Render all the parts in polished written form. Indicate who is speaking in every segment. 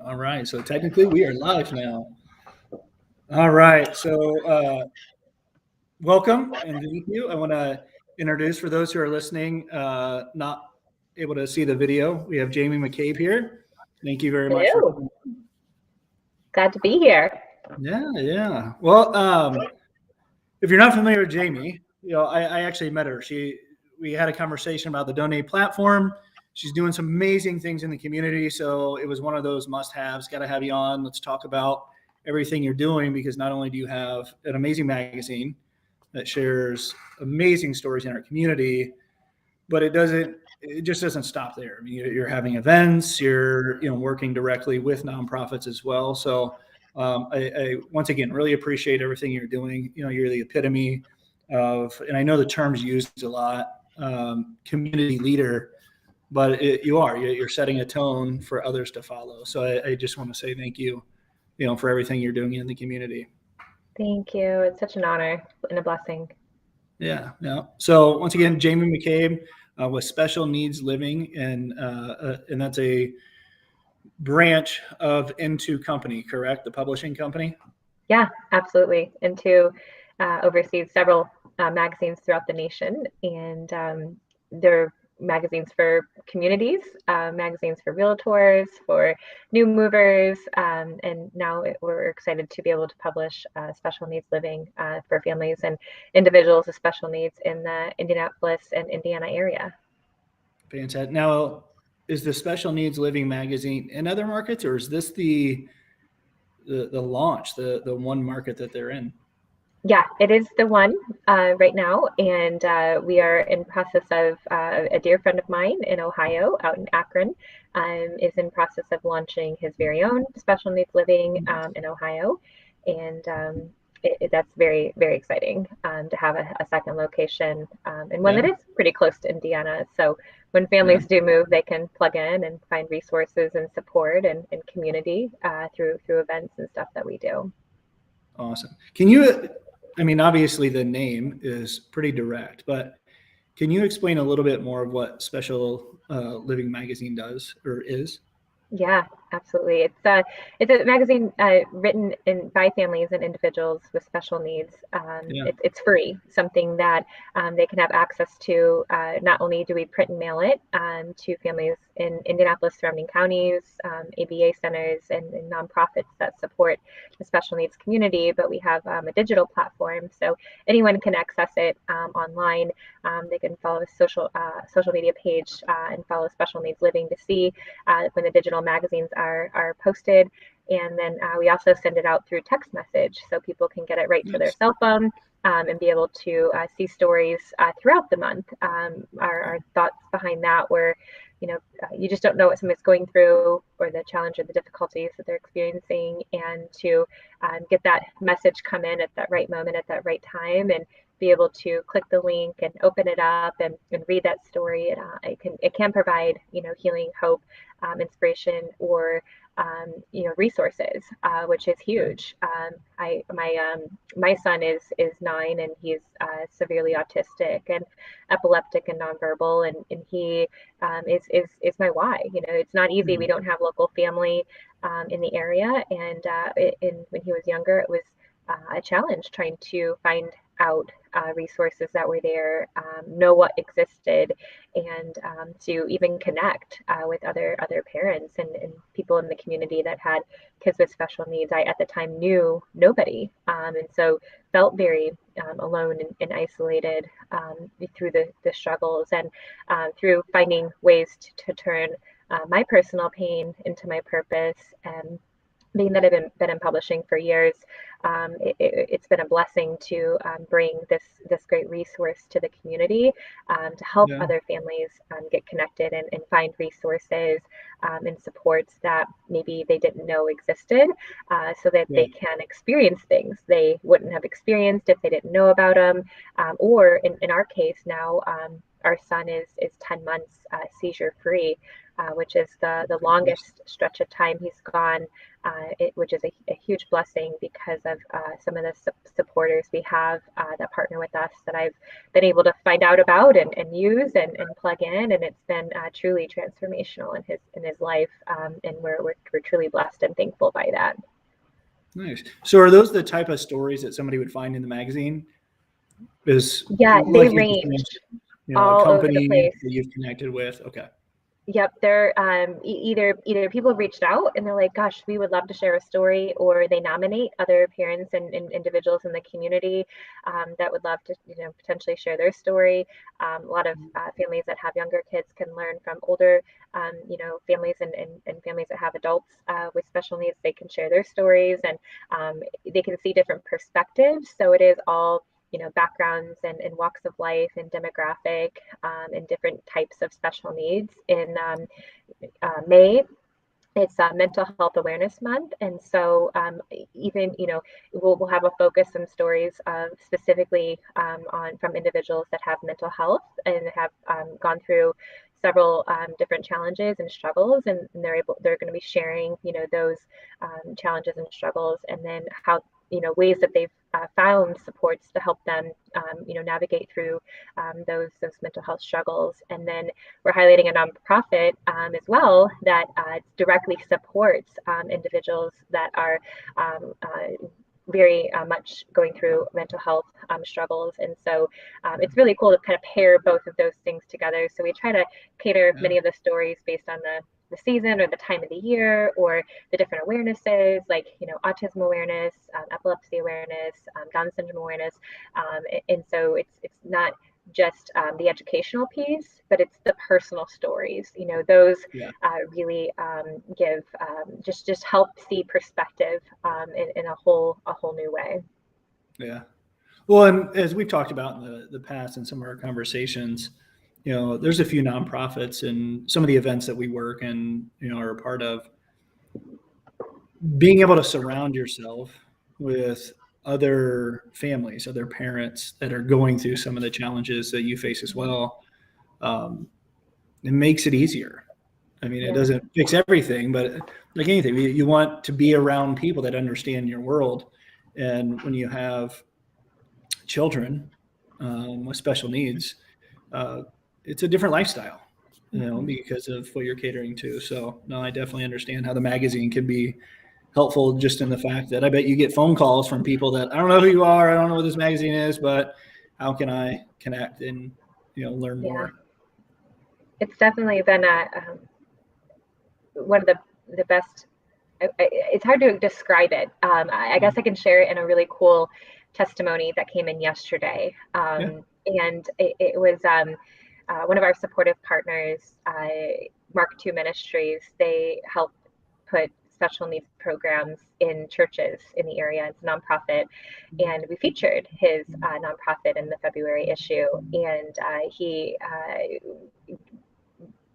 Speaker 1: All right. So technically, we are live now. All right. So welcome and thank you. I want to introduce for those who are listening, not able to see the video. We have Jamie McCabe here. Thank you very much for
Speaker 2: Hello.
Speaker 1: coming.
Speaker 2: Glad to be here.
Speaker 1: Yeah, yeah. Well, if you're not familiar with Jamie, I actually met her. We had a conversation about the Donate platform. She's doing some amazing things in the community. So it was one of those must-haves. Got to have you on. Let's talk about everything you're doing because not only do you have an amazing magazine that shares amazing stories in our community, but it just doesn't stop there. I mean, you're having events, you're working directly with nonprofits as well. So I once again really appreciate everything you're doing. You're the epitome of, and I know the term's used a lot, community leader, but you're setting a tone for others to follow. So I just want to say thank you, for everything you're doing in the community.
Speaker 2: Thank you. It's such an honor and a blessing.
Speaker 1: Yeah, yeah. So once again, Jamie McCabe with Special Needs Living, and that's a branch of Into Company, correct? The publishing company.
Speaker 2: Yeah, absolutely. And to oversee several magazines throughout the nation. And they're magazines for communities, magazines for realtors, for new movers. And now we're excited to be able to publish special needs living for families and individuals with special needs in the Indianapolis and Indiana area.
Speaker 1: Fantastic. Now, is the Special Needs Living magazine in other markets, or is this the launch, the one market that they're in?
Speaker 2: Yeah, it is the one right now, and we are in process of a dear friend of mine in Ohio, out in Akron, is in process of launching his very own special needs living in Ohio, and that's very very exciting to have a second location and one
Speaker 1: Yeah,
Speaker 2: that is pretty close to Indiana. So when
Speaker 1: yeah.
Speaker 2: families do move, they can plug in and find resources and support and community through events and stuff that we do.
Speaker 1: Awesome. Can you? I mean, obviously the name is pretty direct, but can you explain a little bit more of what Special Living Magazine does or is?
Speaker 2: Yeah, absolutely. It's a magazine written by families and individuals with special needs.
Speaker 1: Yeah.
Speaker 2: It's free, something that they can have access to. Not only do we print and mail it to families in Indianapolis, surrounding counties, ABA centers, and nonprofits that support the special needs community, but we have a digital platform, so anyone can access it online. They can follow a social media page and follow Special Needs Living to see when the digital magazines are posted. And then we also send it out through text message so people can get it right to their
Speaker 1: Nice.
Speaker 2: cell phone and be able to see stories throughout the month. Our thoughts behind that were, you just don't know what somebody's going through or the challenge or the difficulties that they're experiencing, and to get that message come in at that right moment, at that right time, and be able to click the link and open it up and read that story. It can provide healing, hope, inspiration, or resources, which is huge. My son is 9, and he's severely autistic and epileptic and nonverbal, and he is my why. It's not easy. We
Speaker 1: Mhm.
Speaker 2: don't have local family in the area, and when he was younger, it was a challenge trying to find out resources that were there, know what existed, and to even connect with other parents and people in the community that had kids with special needs. I at the time knew nobody, and so felt very alone and isolated through the struggles, and through finding ways to turn my personal pain into my purpose. And being that I've been in publishing for years, it's been a blessing to bring this great resource to the community, to help
Speaker 1: Yeah.
Speaker 2: other families get connected and find resources and supports that maybe they didn't know existed, so that they
Speaker 1: Yeah.
Speaker 2: can experience things they wouldn't have experienced if they didn't know about them. Or in our case now, our son is 10 months seizure free. which is the longest stretch of time he's gone, which is a huge blessing because of some of the supporters we have that partner with us that I've been able to find out about and use and plug in, and it's been truly transformational in his life, and we're truly blessed and thankful by that.
Speaker 1: Nice. So are those the type of stories that somebody would find in the magazine?
Speaker 2: Yeah, they
Speaker 1: like
Speaker 2: range
Speaker 1: a
Speaker 2: all over the
Speaker 1: company
Speaker 2: place.
Speaker 1: that you've connected with. Okay.
Speaker 2: Yep, they're either people reached out and they're like, "Gosh, we would love to share a story," or they nominate other parents and individuals in the community that would love to, potentially share their story. A lot of families that have younger kids can learn from older, families and families that have adults with special needs. They can share their stories, and they can see different perspectives. So it is all backgrounds and walks of life and demographic and different types of special needs. In May, it's Mental Health Awareness Month, and so even we'll have a focus and stories specifically on from individuals that have mental health and have gone through several different challenges and struggles, and they're going to be sharing those challenges and struggles, and then how ways that they've found supports to help them navigate through those mental health struggles. And then we're highlighting a nonprofit as well that directly supports individuals that are very much going through mental health struggles. And so it's really cool to kind of pair both of those things together. So we try to cater many of the stories based on the season or the time of the year or the different awarenesses, like autism awareness, epilepsy awareness, Down syndrome awareness, and so it's not just the educational piece, but it's the personal stories. Those really give just help see perspective in a whole new way.
Speaker 1: Yeah. Well, and as we've talked about in the past in some of our conversations, there's a few nonprofits and some of the events that we work and are a part of. Being able to surround yourself with other families, other parents that are going through some of the challenges that you face as well, it makes it easier. I mean, it doesn't fix everything, but like anything, you want to be around people that understand your world. And when you have children with special needs, it's a different lifestyle, because of what you're catering to. So no, I definitely understand how the magazine can be helpful just in the fact that I bet you get phone calls from people that I don't know who you are. I don't know what this magazine is, but how can I connect and, learn more?
Speaker 2: It's definitely been one of the best. It's hard to describe it. I guess I can share it in a really cool testimony that came in yesterday. And it was one of our supportive partners, Mark II Ministries. They help put special needs programs in churches in the area. It's a nonprofit, and we featured his nonprofit in the February issue. And he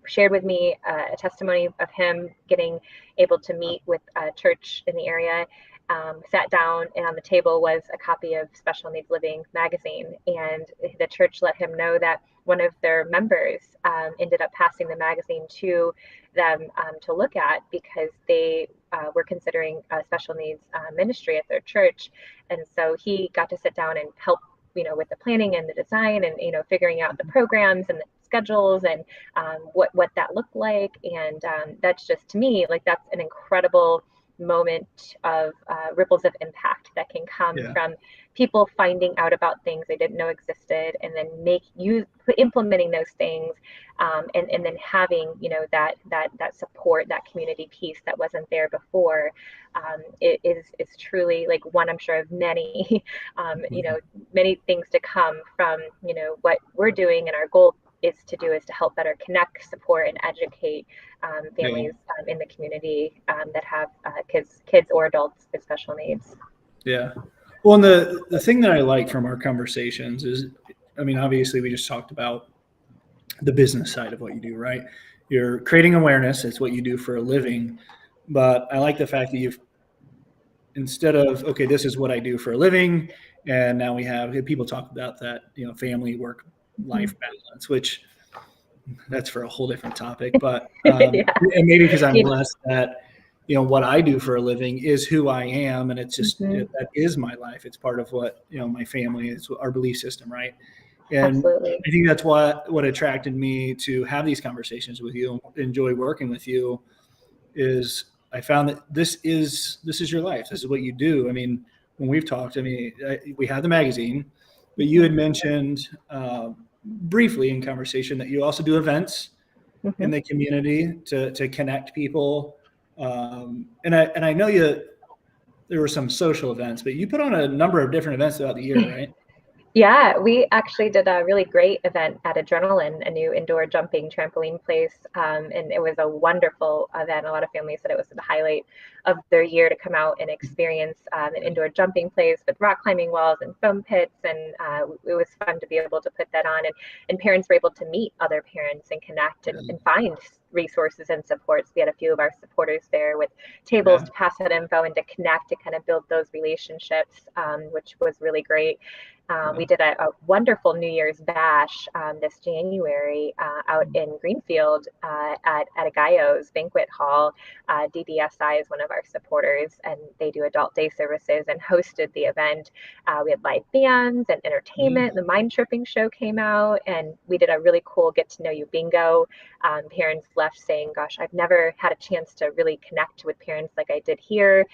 Speaker 2: shared with me a testimony of him getting able to meet with a church in the area. Sat down, and on the table was a copy of Special Needs Living magazine, and the church let him know that one of their members ended up passing the magazine to them to look at because they were considering a special needs ministry at their church. And so he got to sit down and help with the planning and the design and figuring out the programs and the schedules and what that looked like. And that's just, to me, like, that's an incredible moment of ripples of impact that can come from people finding out about things they didn't know existed, and then implementing those things, and then having that support, that community piece that wasn't there before. It is truly, like, one, I'm sure, of many many things to come from what we're doing, and our goal is to help better connect, support, and educate families in the community that have kids or adults with special needs.
Speaker 1: Yeah. Well, and the thing that I like from our conversations is, I mean, obviously we just talked about the business side of what you do, right? You're creating awareness. It's what you do for a living. But I like the fact that instead of, okay, this is what I do for a living, and now we have people talk about that, family work life balance, which that's for a whole different topic, but
Speaker 2: Yeah.
Speaker 1: and maybe because I'm
Speaker 2: You-
Speaker 1: blessed that what I do for a living is who I am, and it's just
Speaker 2: Mhm.
Speaker 1: that is my life. It's part of what my family is, our belief system, right? And
Speaker 2: Absolutely.
Speaker 1: I think that's what attracted me to have these conversations with you, enjoy working with you, is I found that this is your life. This is what you do. I mean, when we've talked, I mean, we have the magazine, but you
Speaker 2: Mhm.
Speaker 1: had mentioned briefly in conversation that you also do events in
Speaker 2: Mhm.
Speaker 1: the community to connect people. And I know there were some social events, but you put on a number of different events throughout the year, right?
Speaker 2: Yeah, we actually did a really great event at Adrenaline, a new indoor jumping trampoline place. And it was a wonderful event. A lot of families said it was the highlight of their year to come out and experience an indoor jumping place with rock climbing walls and foam pits. And it was fun to be able to put that on. And parents were able to meet other parents and connect and find resources and supports. We had a few of our supporters there with tables
Speaker 1: Yeah.
Speaker 2: to pass that info and to connect to kind of build those relationships, which was really great.
Speaker 1: Yeah.
Speaker 2: We did a wonderful New Year's bash this January out in Greenfield at a Gallo's banquet hall. DDSI is one of our supporters, and they do adult day services and hosted the event. We had live bands and entertainment. The Mind Tripping show came out, and we did a really cool get to know you bingo. Parents left saying, "Gosh, I've never had a chance to really connect with parents like I did here."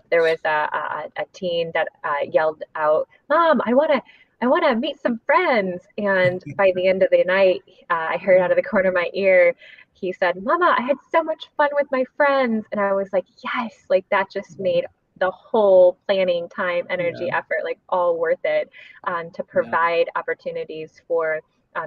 Speaker 2: There was a teen that yelled out, "Mom, I want to meet some friends." And by the end of the night, I heard out of the corner of my ear, he said, "Mama, I had so much fun with my friends." And I was like, yes, like that just made the whole planning time,
Speaker 1: Yeah.
Speaker 2: energy, effort, like all worth it, to
Speaker 1: Yeah.
Speaker 2: provide opportunities for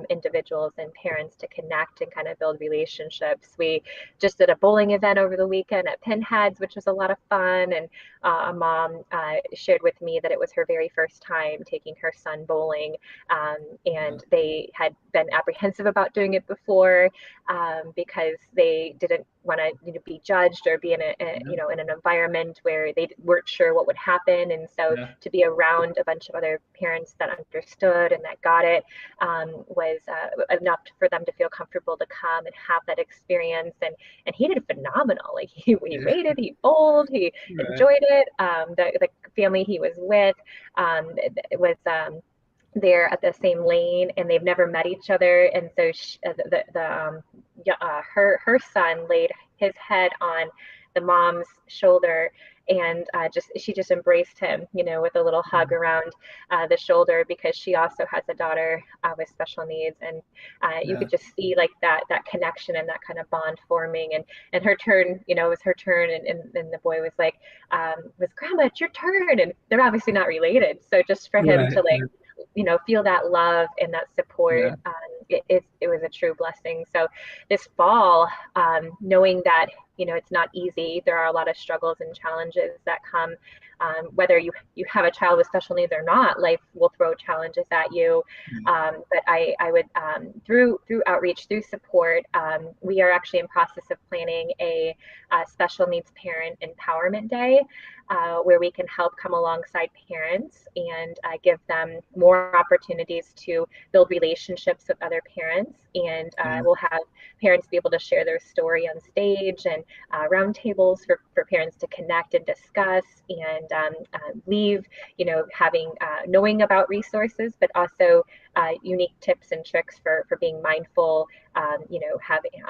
Speaker 2: individuals and parents to connect and kind of build relationships. We just did a bowling event over the weekend at Pinheads, which was a lot of fun. And a mom shared with me that it was her very first time taking her son bowling, and they had been apprehensive about doing it before because they didn't want to be judged or be in in an environment where they weren't sure what would happen. And so
Speaker 1: Yeah.
Speaker 2: to be around a bunch of other parents that understood and that got it was enough for them to feel comfortable to come and have that experience. And he did phenomenal. Like he rated, he bowled, he
Speaker 1: Right.
Speaker 2: enjoyed it. The family he was with was they're at the same lane and they've never met each other. And so her son laid his head on the mom's shoulder, and she just embraced him, with a little hug around the shoulder, because she also has a daughter with special needs. And you
Speaker 1: Yeah.
Speaker 2: could just see like that connection and that kind of bond forming. And her turn, it was her turn, and the boy was like, was "Grandma, it's your turn." And they're obviously not related, so just for him
Speaker 1: Right.
Speaker 2: to like feel that love and that support,
Speaker 1: Yeah.
Speaker 2: it was a true blessing. So this fall, knowing that it's not easy, there are a lot of struggles and challenges that come, whether you have a child with special needs or not. Life will throw challenges at you, but I would, through outreach, through support, we are actually in process of planning a special needs parent empowerment day, where we can help come alongside parents and give them more opportunities to build relationships with other parents. And
Speaker 1: Yeah.
Speaker 2: we'll have parents be able to share their story on stage, and roundtables for parents to connect and discuss, and leave, having knowing about resources, but also unique tips and tricks for being mindful, having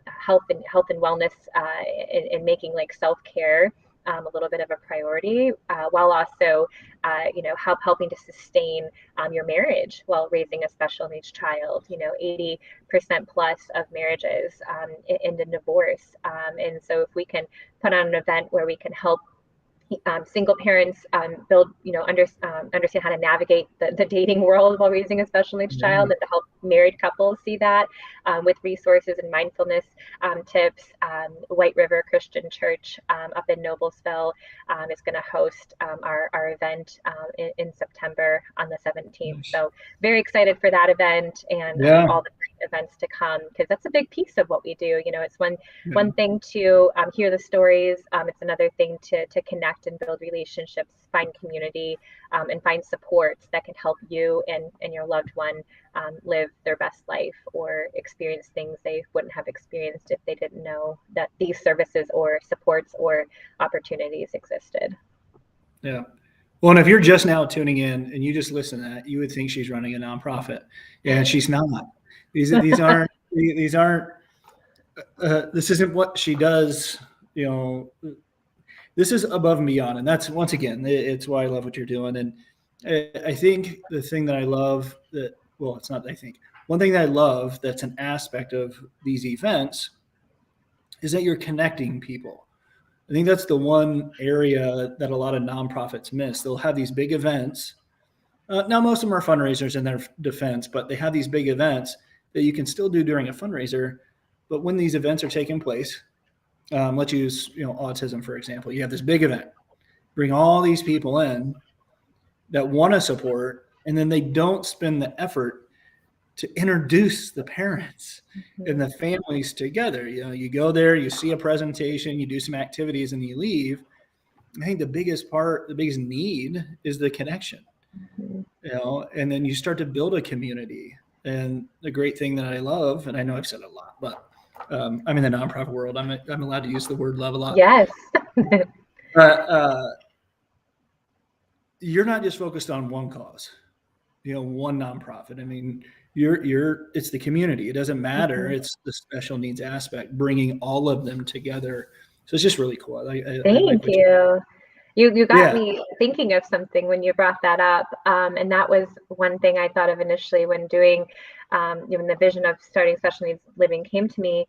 Speaker 2: health and wellness, and making like self-care a little bit of a priority, while also, helping to sustain your marriage while raising a special needs child. 80% plus of marriages end in divorce. And so if we can put on an event where we can help single parents build, understand how to navigate the dating world while raising a special needs child, and to help married couples see that, with resources and mindfulness tips. White River Christian Church up in Noblesville is going to host our event in September on the 17th.
Speaker 1: Nice.
Speaker 2: So very excited for that event, and
Speaker 1: Yeah.
Speaker 2: all the events to come, because that's a big piece of what we do. It's one thing to hear the stories. It's another thing to connect and build relationships, find community, and find supports that can help you and your loved one live their best life or experience things they wouldn't have experienced if they didn't know that these services or supports or opportunities existed.
Speaker 1: Yeah. Well, and if you're just now tuning in and you just listen to that, you would think she's running a nonprofit. Yeah, she's not. These aren't this isn't what she does. This is above and beyond. And that's, once again, it's why I love what you're doing. And I think the thing that I love it's not, I think one thing that I love that's an aspect of these events is that you're connecting people. I think that's the one area that a lot of nonprofits miss. They'll have these big events. Now, most of them are fundraisers in their defense, but they have these big events that you can still do during a fundraiser. But when these events are taking place, let's use autism, for example. You have this big event, bring all these people in that want to support, and then they don't spend the effort to introduce the parents and the families together. You go there, you see a presentation, you do some activities, and you leave. I think the biggest need is the connection. And then you start to build a community. And the great thing that I love, and I know I've said it a lot, but I'm in the nonprofit world. I'm allowed to use the word love a lot.
Speaker 2: Yes.
Speaker 1: But you're not just focused on one cause, one nonprofit. I mean, it's the community. It doesn't matter. It's the special needs aspect, bringing all of them together. So it's just really cool.
Speaker 2: Thank you. You got me thinking of something when you brought that up. And that was one thing I thought of initially when doing, when the vision of starting special needs living came to me,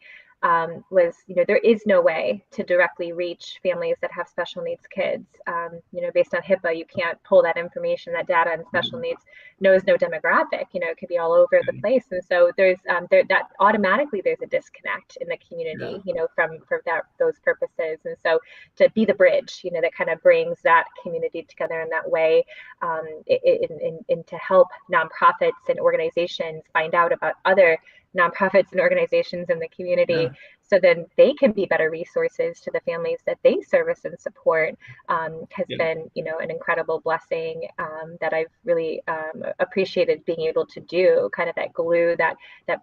Speaker 2: was, there is no way to directly reach families that have special needs kids. Based on HIPAA, you can't pull that information, that data, and special needs knows no demographic. It could be all over the place. And so there's that automatically there's a disconnect in the community, for those purposes. And so to be the bridge, that kind of brings that community together in that way, and to help nonprofits and organizations find out about other nonprofits and organizations in the community, so then they can be better resources to the families that they service and support, has been, an incredible blessing, that I've really appreciated being able to do, kind of that glue that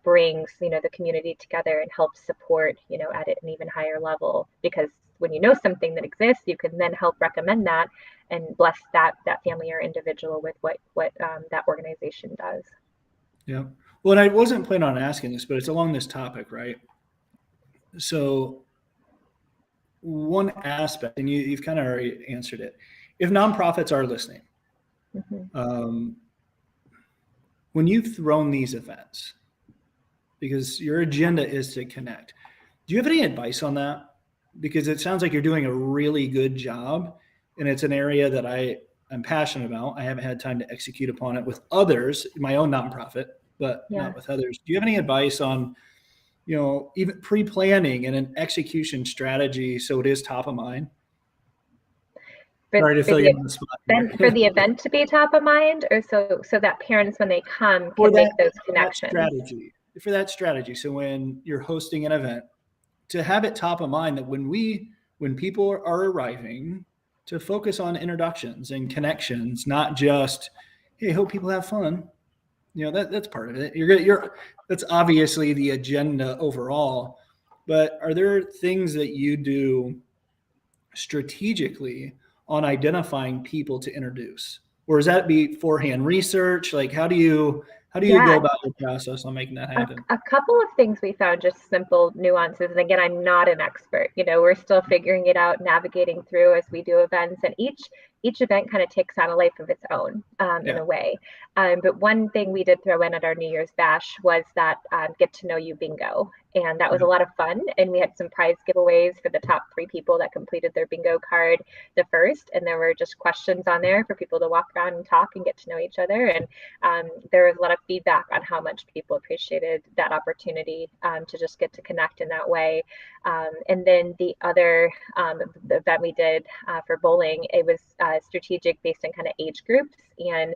Speaker 2: brings, the community together and helps support, at an even higher level. Because when you know something that exists, you can then help recommend that and bless that family or individual with what that organization does.
Speaker 1: Yeah. Well, and I wasn't planning on asking this, but it's along this topic, right? So one aspect, and you've kind of already answered it. If nonprofits are listening, when you've thrown these events, because your agenda is to connect, do you have any advice on that? Because it sounds like you're doing a really good job, and it's an area that I'm passionate about. I haven't had time to execute upon it with others, my own nonprofit, but not with others. Do you have any advice on, even pre-planning and an execution strategy so it is top of mind? Sorry to fill you on the spot.
Speaker 2: Then for the event to be top of mind, or so that parents, when they come, can make those connections.
Speaker 1: For that strategy. So when you're hosting an event, to have it top of mind, that when people are arriving, to focus on introductions and connections, not just, hey, hope people have fun. That's part of it. That's obviously the agenda overall, but are there things that you do strategically on identifying people to introduce, or does that be beforehand research? Like, how do you go about your process on making that happen?
Speaker 2: A couple of things we found, just simple nuances. And again, I'm not an expert. We're still figuring it out, navigating through as we do events, and each event kind of takes on a life of its own, in a way. But one thing we did throw in at our New Year's bash was that get to know you bingo. And that was a lot of fun. And we had some prize giveaways for the top 3 people that completed their bingo card the first. And there were just questions on there for people to walk around and talk and get to know each other. And there was a lot of feedback on how much people appreciated that opportunity to just get to connect in that way. And then the other event we did for bowling, it was strategic based on kind of age groups. And,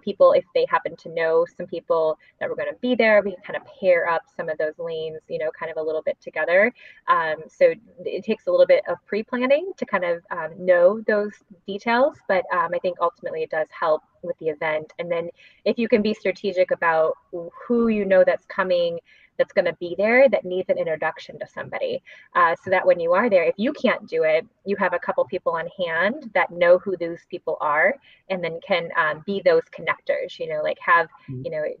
Speaker 2: people, if they happen to know some people that were going to be there, we can kind of pair up some of those lanes, kind of a little bit together. So it takes a little bit of pre-planning to kind of know those details, but I think ultimately it does help with the event. And then if you can be strategic about who that's coming, that's going to be there, that needs an introduction to somebody, so that when you are there, if you can't do it, you have a couple people on hand that know who those people are, and then can be those connectors, like have,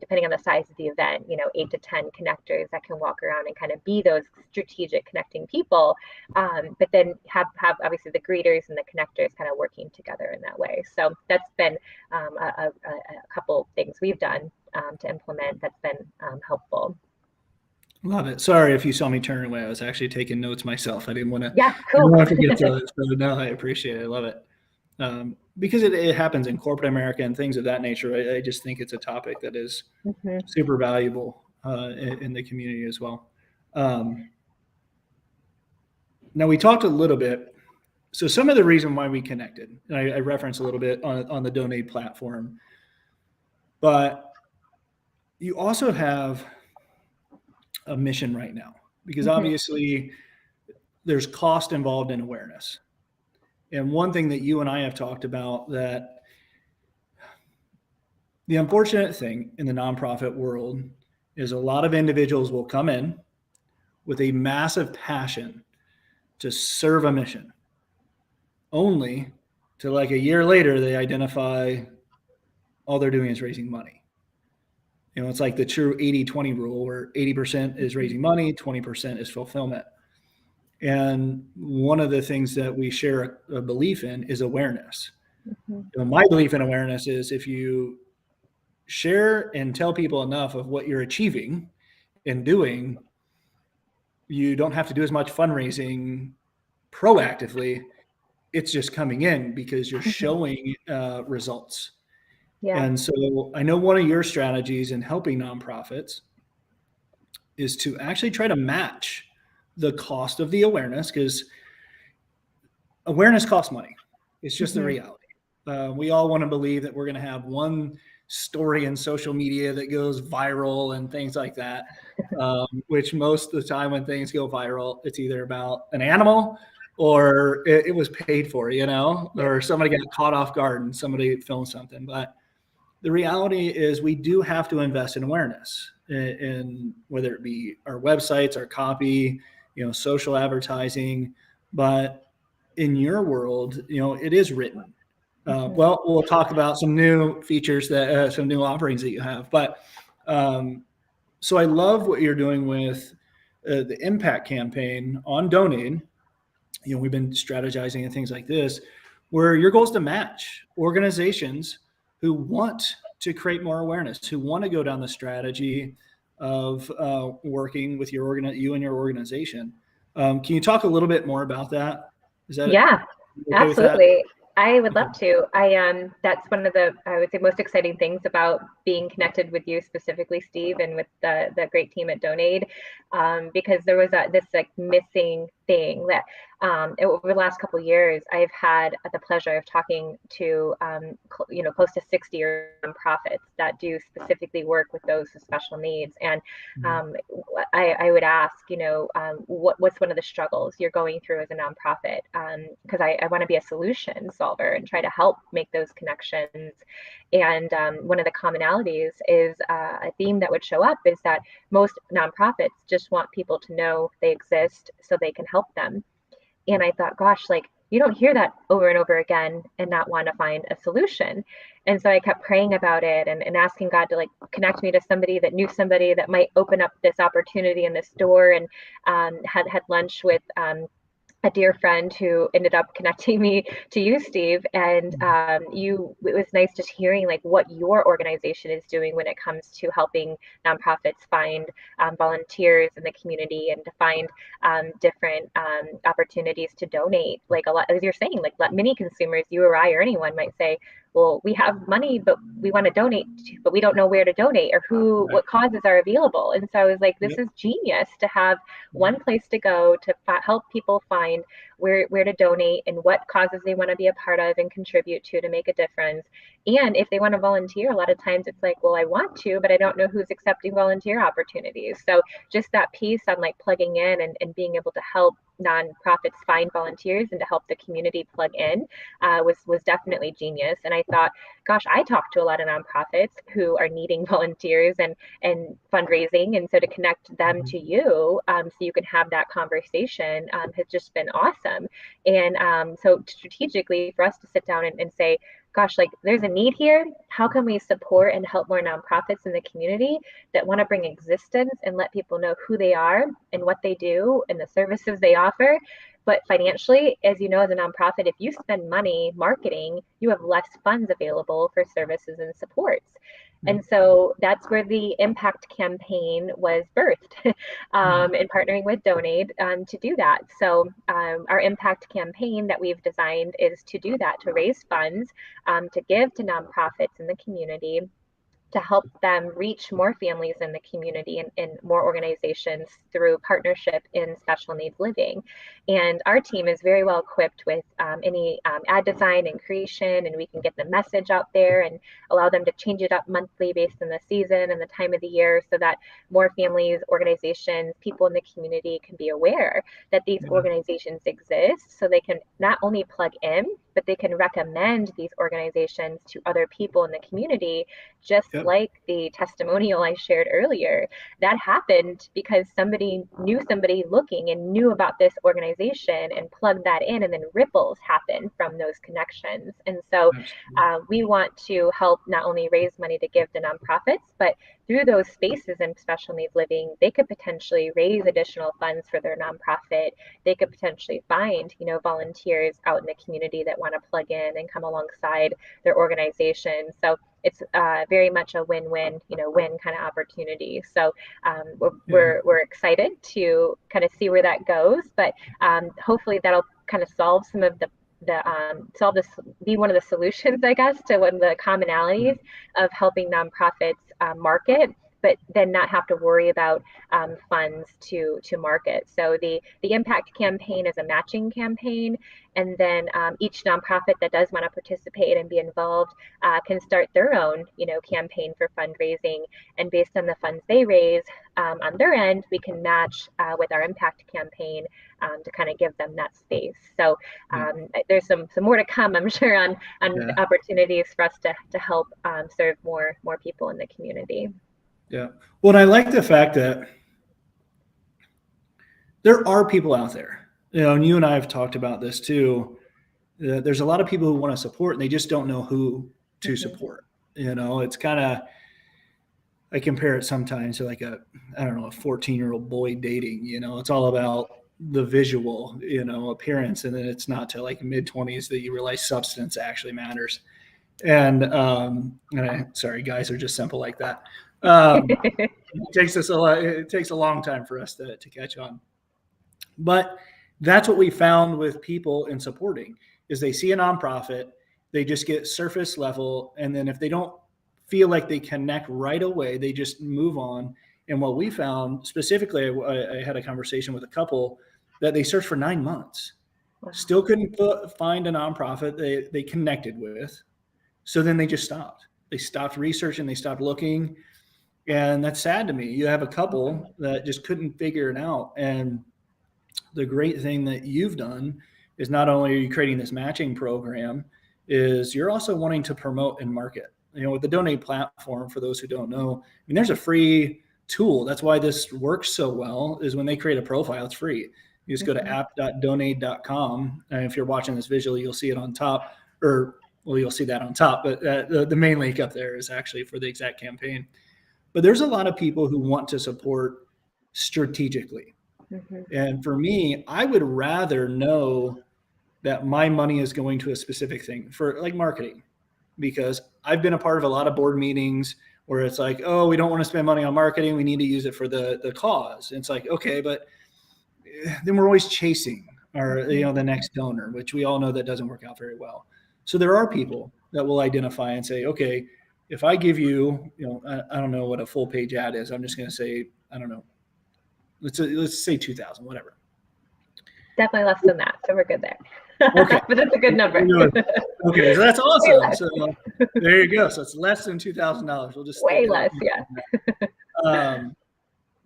Speaker 2: depending on the size of the event, 8 to 10 connectors that can walk around and kind of be those strategic connecting people, but then have obviously the greeters and the connectors kind of working together in that way. So that's been a couple things we've done to implement that's been helpful.
Speaker 1: Love it. Sorry if you saw me turn away. I was actually taking notes myself. I didn't want to.
Speaker 2: Yeah, cool.
Speaker 1: I forget to. So no, I appreciate it. I love it. Because it happens in corporate America and things of that nature. I just think it's a topic that is super valuable in the community as well. Now we talked a little bit. So some of the reason why we connected, and I referenced a little bit on the Donate platform, but you also have a mission right now, because obviously there's cost involved in awareness. And one thing that you and I have talked about, that the unfortunate thing in the nonprofit world is a lot of individuals will come in with a massive passion to serve a mission, only to, like, a year later, they identify all they're doing is raising money. It's like the true 80-20 rule, where 80% is raising money, 20% is fulfillment. And one of the things that we share a belief in is awareness. My belief in awareness is, if you share and tell people enough of what you're achieving and doing, you don't have to do as much fundraising proactively. It's just coming in because you're showing results. Yeah. And so I know one of your strategies in helping nonprofits is to actually try to match the cost of the awareness, because awareness costs money. It's just the reality. We all want to believe that we're going to have one story in social media that goes viral and things like that, which most of the time when things go viral, it's either about an animal or it was paid for, or somebody got caught off guard and somebody filmed something. But the reality is we do have to invest in awareness, in whether it be our websites, our copy, social advertising. But in your world, it is written. Well, we'll talk about some new features some new offerings that you have. But so I love what you're doing with the impact campaign on Donate. We've been strategizing and things like this, where your goal is to match organizations who want to create more awareness, who want to go down the strategy of working with you and your organization. Can you talk a little bit more about that?
Speaker 2: Yeah, absolutely. I would love to. That's one of the, I would say, most exciting things about being connected with you specifically, Steve, and with the great team at Donate, because there was this missing thing that over the last couple of years, I've had the pleasure of talking to close to 60 nonprofits that do specifically work with those with special needs, and I would ask, what's one of the struggles you're going through as a nonprofit? Because I want to be a solution solver and try to help make those connections. And one of the commonalities is a theme that would show up is that most nonprofits just want people to know they exist so they can help them. And I thought, gosh, you don't hear that over and over again and not want to find a solution. And so I kept praying about it and asking God to connect me to somebody that knew somebody that might open up this opportunity in this door, and had lunch with a dear friend who ended up connecting me to you, Steve. And it was nice just hearing what your organization is doing when it comes to helping nonprofits find volunteers in the community, and to find different opportunities to donate. A lot, as you're saying, many consumers, you or I or anyone might say, well, we have money, but we want to donate, but we don't know where to donate or what causes are available. And so I was like, this is genius to have one place to go to help people find where to donate and what causes they want to be a part of and contribute to make a difference. And if they want to volunteer, a lot of times it's like, well, I want to, but I don't know who's accepting volunteer opportunities. So just that piece on like plugging in and being able to help nonprofits find volunteers and to help the community plug in was definitely genius. And I thought, gosh, I talk to a lot of nonprofits who are needing volunteers and fundraising, and so to connect them to you, so you can have that conversation, has just been awesome. And so strategically for us to sit down and say, gosh, like there's a need here. How can we support and help more nonprofits in the community that want to bring existence and let people know who they are and what they do and the services they offer? But financially, as you know, as a nonprofit, if you spend money marketing, you have less funds available for services and supports. And so that's where the impact campaign was birthed in partnering with Donate to do that. So our impact campaign that we've designed is to do that, to raise funds, to give to nonprofits in the community, to help them reach more families in the community and more organizations through partnership in special needs living. And our team is very well equipped with any ad design and creation, and we can get the message out there and allow them to change it up monthly based on the season and the time of the year, so that more families, organizations, people in the community can be aware that these organizations exist, so they can not only plug in, but they can recommend these organizations to other people in the community, just like the testimonial I shared earlier. That happened because somebody knew somebody looking and knew about this organization and plugged that in, and then ripples happen from those connections. And so we want to help not only raise money to give to nonprofits, but through those spaces in special needs living, they could potentially raise additional funds for their nonprofit. They could potentially find, volunteers out in the community that want to plug in and come alongside their organization. So it's very much a win-win, win kind of opportunity. So we're excited to kind of see where that goes, but hopefully that'll kind of solve some of be one of the solutions, I guess, to one of the commonalities of helping nonprofits market, but then not have to worry about funds to market. So the impact campaign is a matching campaign, and then each nonprofit that does want to participate and be involved can start their own, campaign for fundraising, and based on the funds they raise on their end, we can match with our impact campaign to kind of give them that space. So there's some more to come, I'm sure, on opportunities for us to help serve more people in the community.
Speaker 1: Yeah. Well, I like the fact that there are people out there, and you and I have talked about this too. There's a lot of people who want to support, and they just don't know who to support. It's kind of, I compare it sometimes to like a 14-year-old boy dating. It's all about the visual, appearance, and then it's not till like mid-20s that you realize substance actually matters. And sorry, guys are just simple like that. It takes a long time for us to catch on. But that's what we found with people in supporting is they see a nonprofit, they just get surface level, and then if they don't feel like they connect right away, they just move on. And what we found specifically, I had a conversation with a couple that they searched for 9 months, still couldn't find a nonprofit they connected with. So then they just stopped. They stopped researching, they stopped looking. And that's sad to me. You have a couple that just couldn't figure it out. And the great thing that you've done is not only are you creating this matching program, is you're also wanting to promote and market. With the Donate platform, for those who don't know, there's a free tool. That's why this works so well, is when they create a profile, it's free. You just go to app.donate.com. And if you're watching this visually, you'll see it on top, you'll see that on top, but the main link up there is actually for the exact campaign. But there's a lot of people who want to support strategically. And for me, I would rather know that my money is going to a specific thing for like marketing, because I've been a part of a lot of board meetings where it's like, oh, we don't want to spend money on marketing. We need to use it for the cause. And it's like, okay, but then we're always chasing the next donor, which we all know that doesn't work out very well. So there are people that will identify and say, okay, if I give you, I don't know what a full page ad is. I'm just going to say, I don't know. Let's say 2,000, whatever.
Speaker 2: Definitely less than that. So we're good there.
Speaker 1: Okay.
Speaker 2: But that's a good number.
Speaker 1: Okay. So that's awesome. So there you go. So it's less than $2,000. We'll just
Speaker 2: way less. Yeah.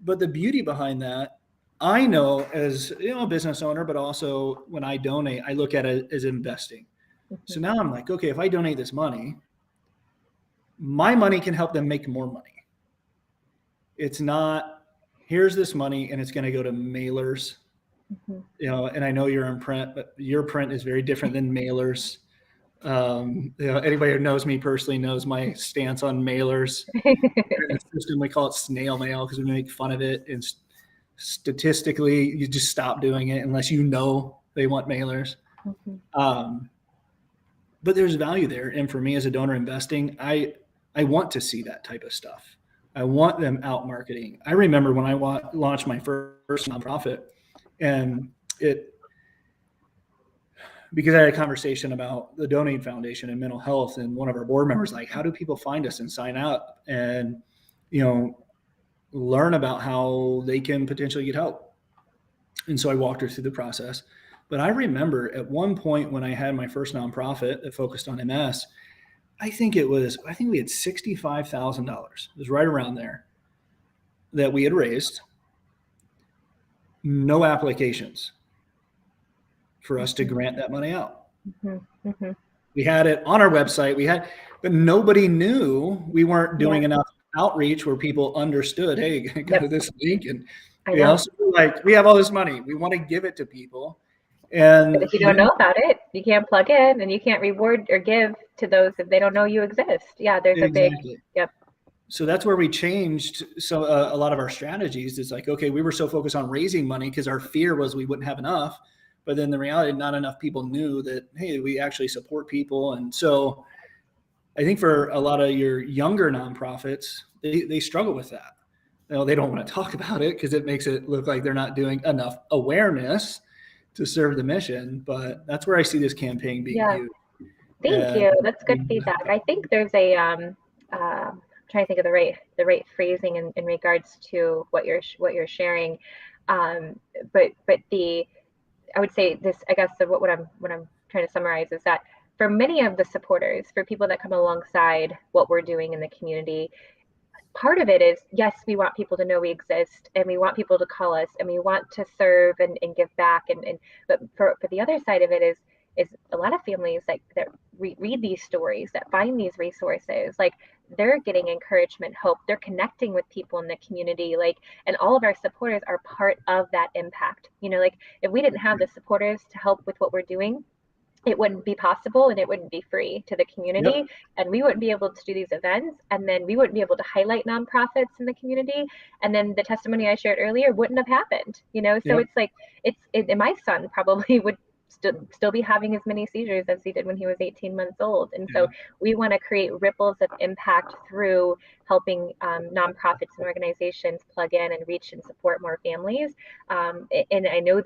Speaker 1: But the beauty behind that, I know as a business owner, but also when I donate, I look at it as investing. So now I'm like, okay, if I donate this money, my money can help them make more money. It's not, here's this money and it's going to go to mailers, and I know you're in print, but your print is very different than mailers. Anybody who knows me personally knows my stance on mailers. In the system, we call it snail mail because we make fun of it. And statistically, you just stop doing it unless you know they want mailers. But there's value there. And for me as a donor investing, I want to see that type of stuff. I want them out marketing. I remember when I launched my first nonprofit, and because I had a conversation about the Donate Foundation and mental health, and one of our board members, like, how do people find us and sign up and, learn about how they can potentially get help? And so I walked her through the process. But I remember at one point when I had my first nonprofit that focused on MS, I think we had $65,000. It was right around there that we had raised. No applications for us to grant that money out. We had it on our website. But nobody knew we weren't doing enough outreach where people understood, hey, go to this link. And so like, we have all this money. We want to give it to people.
Speaker 2: But if you don't know about it, you can't plug in and you can't reward or give to those if they don't know you exist. Yeah, there's a big,
Speaker 1: So that's where we changed a lot of our strategies. It's like, okay, we were so focused on raising money because our fear was we wouldn't have enough. But then the reality, not enough people knew that, hey, we actually support people. And so I think for a lot of your younger nonprofits, they struggle with that. They don't want to talk about it because it makes it look like they're not doing enough awareness to serve the mission. But that's where I see this campaign being used.
Speaker 2: Thank you. That's good feedback. I think there's a I'm trying to think of the right phrasing in regards to what you're sharing. But I would say this, I guess, what I'm trying to summarize is that for many of the supporters, for people that come alongside what we're doing in the community, part of it is, yes, we want people to know we exist, and we want people to call us, and we want to serve and give back. But for the other side of it is a lot of families that read these stories, that find these resources, like they're getting encouragement, hope, they're connecting with people in the community, and all of our supporters are part of that impact. If we didn't have the supporters to help with what we're doing, it wouldn't be possible, and it wouldn't be free to the community, and we wouldn't be able to do these events, and then we wouldn't be able to highlight nonprofits in the community, and then the testimony I shared earlier wouldn't have happened. So it's like and my son probably would still be having as many seizures as he did when he was 18 months old. And so we want to create ripples of impact through helping nonprofits and organizations plug in and reach and support more families. And I know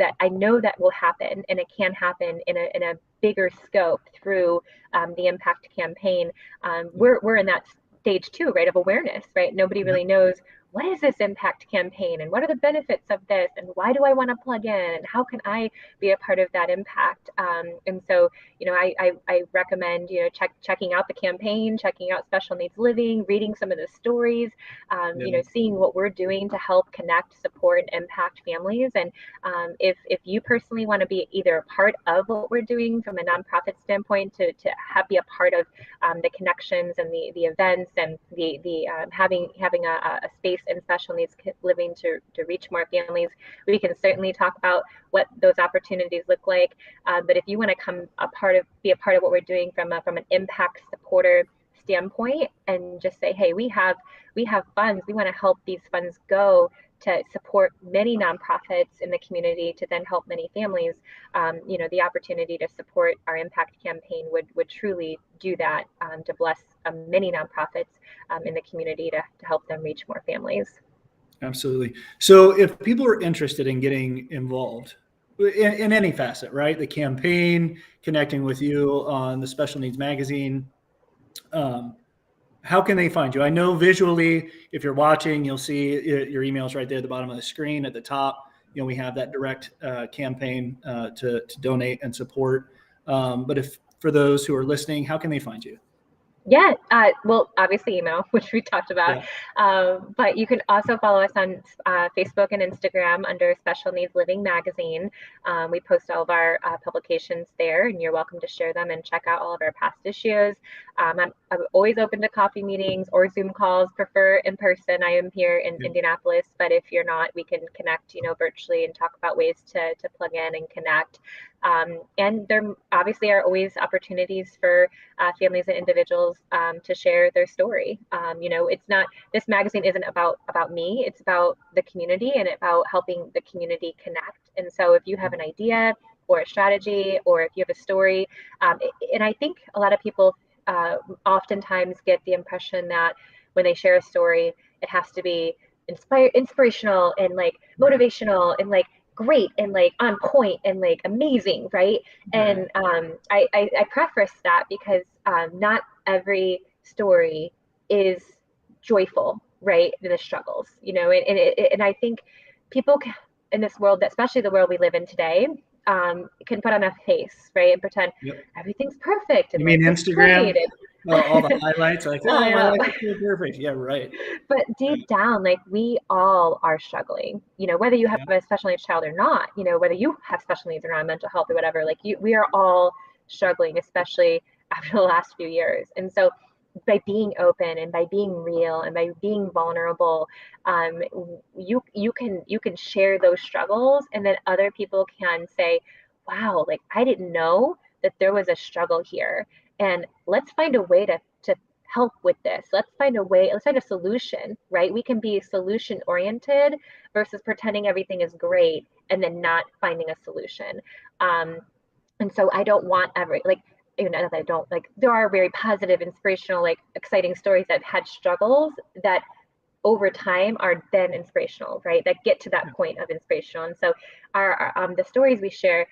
Speaker 2: that will happen, and it can happen in a bigger scope through the Impact campaign. We're in that stage too, right, of awareness, right? Nobody really knows, what is this Impact campaign, and what are the benefits of this, and why do I want to plug in, and how can I be a part of that impact? And so, I recommend, checking out the campaign, checking out Special Needs Living, reading some of the stories, seeing what we're doing to help connect, support, and impact families. And if you personally want to be either a part of what we're doing from a nonprofit standpoint, to be a part of the connections and the events and the having a space in Special Needs Living to reach more families, we can certainly talk about what those opportunities look like. But if you want to be a part of what we're doing from an impact supporter standpoint, and just say, hey, we have funds, we want to help these funds go to support many nonprofits in the community to then help many families, the opportunity to support our Impact campaign would truly do that, to bless many nonprofits in the community to help them reach more families.
Speaker 1: Absolutely. So if people are interested in getting involved in any facet, right? The campaign, connecting with you on the Special Needs Magazine, how can they find you? I know visually, if you're watching, you'll see your emails right there at the bottom of the screen. At the top, we have that direct campaign to donate and support. But if for those who are listening, how can they find you?
Speaker 2: Yeah, well, obviously email, which we talked about, but you can also follow us on Facebook and Instagram under Special Needs Living Magazine. We post all of our publications there, and you're welcome to share them and check out all of our past issues. I'm always open to coffee meetings or Zoom calls, prefer in person. I am here in Indianapolis, but if you're not, we can connect, virtually and talk about ways to plug in and connect. And there obviously are always opportunities for families and individuals to share their story. It's not, this magazine isn't about me, it's about the community and about helping the community connect. And so if you have an idea or a strategy, or if you have a story, and I think a lot of people oftentimes get the impression that when they share a story, it has to be inspirational and like motivational and like great and like on point and like amazing, right? And I preface that because not every story is joyful, right? The struggles, and I think people in this world, especially the world we live in today, can put on a face, right, and pretend everything's perfect. And
Speaker 1: you mean Instagram?
Speaker 2: Great.
Speaker 1: All the highlights, like, oh, my life is perfect. Yeah, right.
Speaker 2: But deep down, like, we all are struggling, whether you have a special needs child or not, whether you have special needs or not, mental health or whatever, like we are all struggling, especially after the last few years. And so by being open and by being real and by being vulnerable, you can share those struggles, and then other people can say, wow, like I didn't know that there was a struggle here, and let's find a way to help with this. Let's find a solution, right? We can be solution oriented versus pretending everything is great and then not finding a solution. And so I don't want even if I don't, like, there are very positive, inspirational, like exciting stories that had struggles that over time are then inspirational, right? That get to that point of inspirational. And so our the stories we share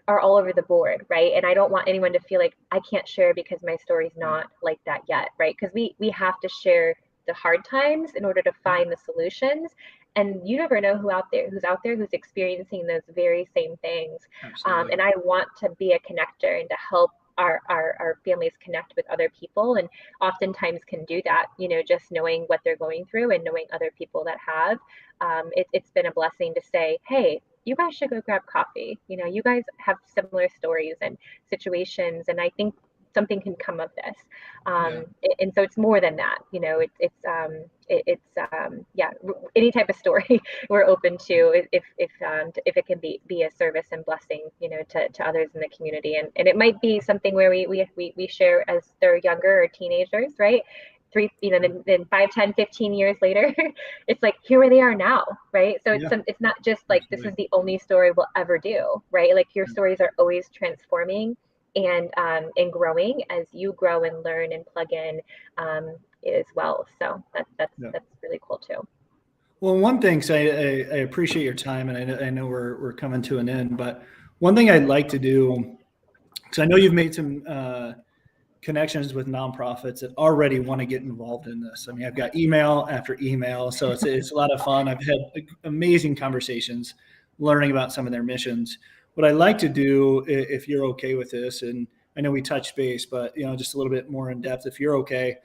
Speaker 2: are all over the board, right? And I don't want anyone to feel like I can't share because my story's not like that yet, right? Because we have to share the hard times in order to find the solutions. And you never know who's out there who's experiencing those very same things. And I want to be a connector and to help our families connect with other people, and oftentimes can do that, just knowing what they're going through and knowing other people that have. It's been a blessing to say, hey, you guys should go grab coffee. You guys have similar stories and situations, and I think something can come of this. And so it's more than that. Any type of story we're open to if it can be a service and blessing, to others in the community. And it might be something where we share as they're younger or teenagers, right? Then 5, 10, 15 years later, it's like, here where they are now, right? So it's not just like, this is the only story we'll ever do, right? Like, your stories are always transforming and growing as you grow and learn and plug in as well. So that's really cool too.
Speaker 1: Well, one thing, so I appreciate your time, and I know we're coming to an end, but one thing I'd like to do, because I know you've made some connections with nonprofits that already want to get involved in this. I mean, I've got email after email, so it's a lot of fun. I've had amazing conversations learning about some of their missions. What I'd like to do, if you're okay with this, and I know we touched base, but just a little bit more in depth, if you're okay,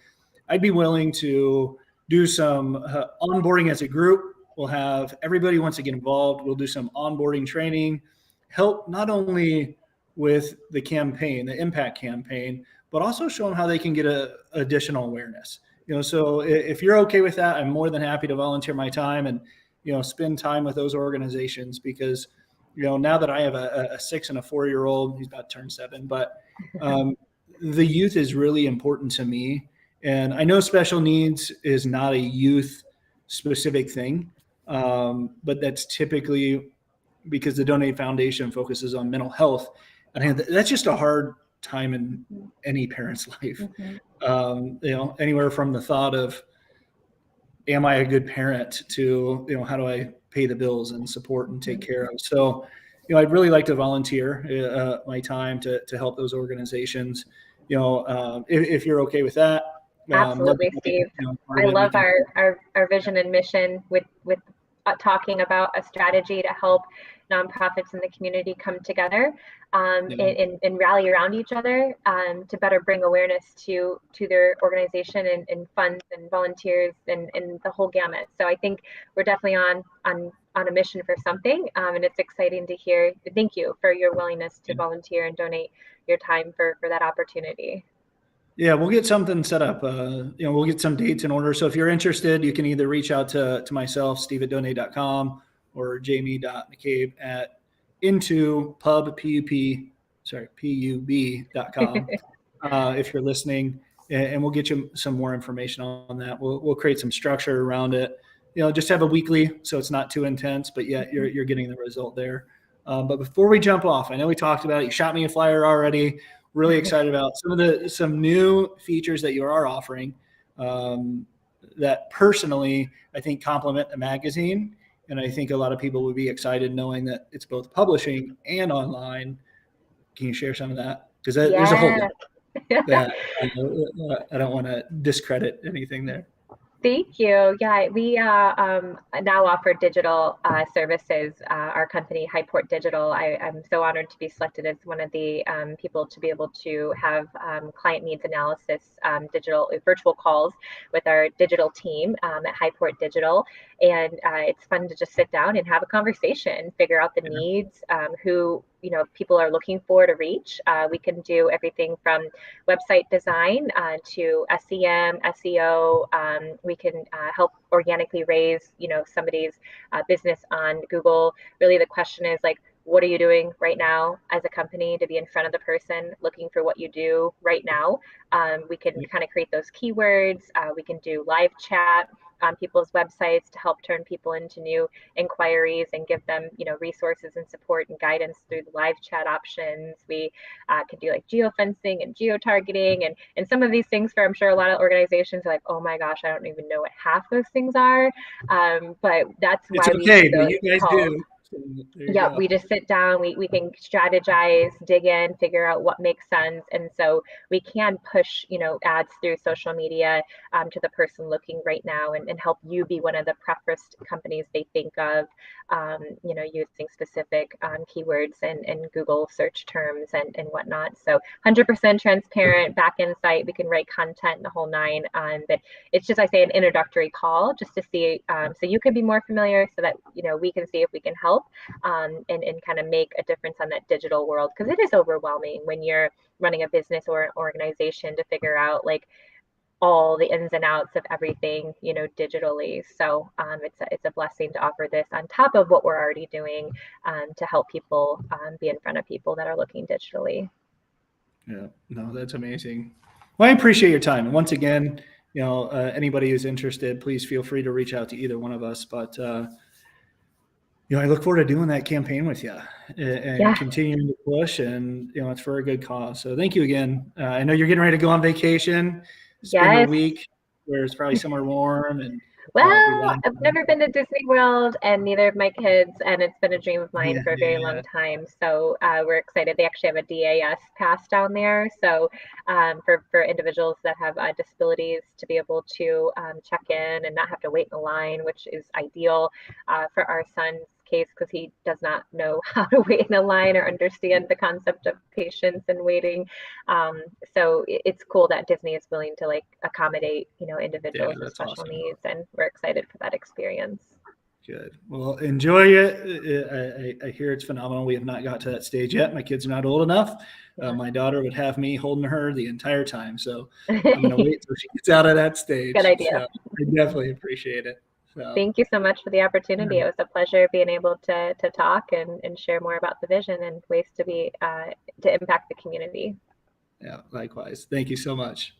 Speaker 1: I'd be willing to do some onboarding as a group. We'll have everybody wants to get involved. We'll do some onboarding training, help not only with the campaign, the impact campaign, but also show them how they can get additional awareness. So if you're okay with that, I'm more than happy to volunteer my time and, spend time with those organizations, because, now that I have a 6 and a 4-year-old, he's about to turn 7, but the youth is really important to me. And I know special needs is not a youth specific thing, but that's typically because the Donate Foundation focuses on mental health. And that's just a hard time in any parent's life. Anywhere from the thought of, am I a good parent, to, how do I pay the bills and support and take care of? So, I'd really like to volunteer my time to help those organizations. If you're okay with that,
Speaker 2: Absolutely, Steve. I love our vision and mission with talking about a strategy to help nonprofits in the community come together and rally around each other to better bring awareness to their organization and funds and volunteers and the whole gamut. So I think we're definitely on a mission for something, and it's exciting to hear. Thank you for your willingness to volunteer and donate your time for that opportunity.
Speaker 1: Yeah, we'll get something set up. We'll get some dates in order. So if you're interested, you can either reach out to myself, steve@donate.com, or jamie.mccabe at into pub.com if you're listening, and we'll get you some more information on that. We'll create some structure around it. Just have a weekly, so it's not too intense, but yet you're getting the result there. But before we jump off, I know we talked about it. You shot me a flyer already. Really excited about some new features that you are offering that personally I think complement the magazine, and I think a lot of people would be excited knowing that it's both publishing and online. Can you share some of that? Because there's a whole lot that I don't want to discredit anything there.
Speaker 2: Thank you. Yeah, we now offer digital services. Our company, Highport Digital, I'm so honored to be selected as one of the people to be able to have client needs analysis digital virtual calls with our digital team at Highport Digital. And it's fun to just sit down and have a conversation, figure out the needs, who people are looking for to reach. We can do everything from website design to SEM, SEO. We can help organically raise, somebody's business on Google. Really, the question is like, what are you doing right now as a company to be in front of the person looking for what you do right now? We can kind of create those keywords. We can do live chat on people's websites to help turn people into new inquiries and give them, resources and support and guidance through the live chat options. We can do like geofencing and geotargeting and some of these things for, I'm sure a lot of organizations are like, oh my gosh, I don't even know what half those things are. But that's why
Speaker 1: we you guys do.
Speaker 2: Yeah, we just sit down, we can strategize, dig in, figure out what makes sense. And so we can push, ads through social media to the person looking right now and help you be one of the preferred companies they think of, using specific keywords and Google search terms and whatnot. So 100% transparent, back end site, we can write content the whole nine. But it's just, I say, an introductory call just to see, so you can be more familiar so that, we can see if we can help. And kind of make a difference on that digital world, because it is overwhelming when you're running a business or an organization to figure out like all the ins and outs of everything, digitally. So it's a blessing to offer this on top of what we're already doing to help people be in front of people that are looking digitally.
Speaker 1: Yeah, no, that's amazing. Well, I appreciate your time. And once again, anybody who's interested, please feel free to reach out to either one of us. But I look forward to doing that campaign with you and continuing to push, and it's for a good cause. So thank you again. I know you're getting ready to go on vacation. Spend a week where it's probably somewhere warm and.
Speaker 2: Well, I've never been to Disney World, and neither of my kids, and it's been a dream of mine for a very long time. So we're excited. They actually have a DAS pass down there, so for individuals that have disabilities to be able to check in and not have to wait in a line, which is ideal for our son's case because he does not know how to wait in a line or understand the concept of patience and waiting. So it's cool that Disney is willing to like accommodate, individuals with special needs, and we're excited for that experience.
Speaker 1: Good. Well, enjoy it. I hear it's phenomenal. We have not got to that stage yet. My kids are not old enough. My daughter would have me holding her the entire time. So I'm going to wait till she gets out of that stage.
Speaker 2: Good idea.
Speaker 1: So I definitely appreciate it. So,
Speaker 2: thank you so much for the opportunity. It was a pleasure being able to talk and share more about the vision and ways to impact the community.
Speaker 1: Yeah, likewise. Thank you so much.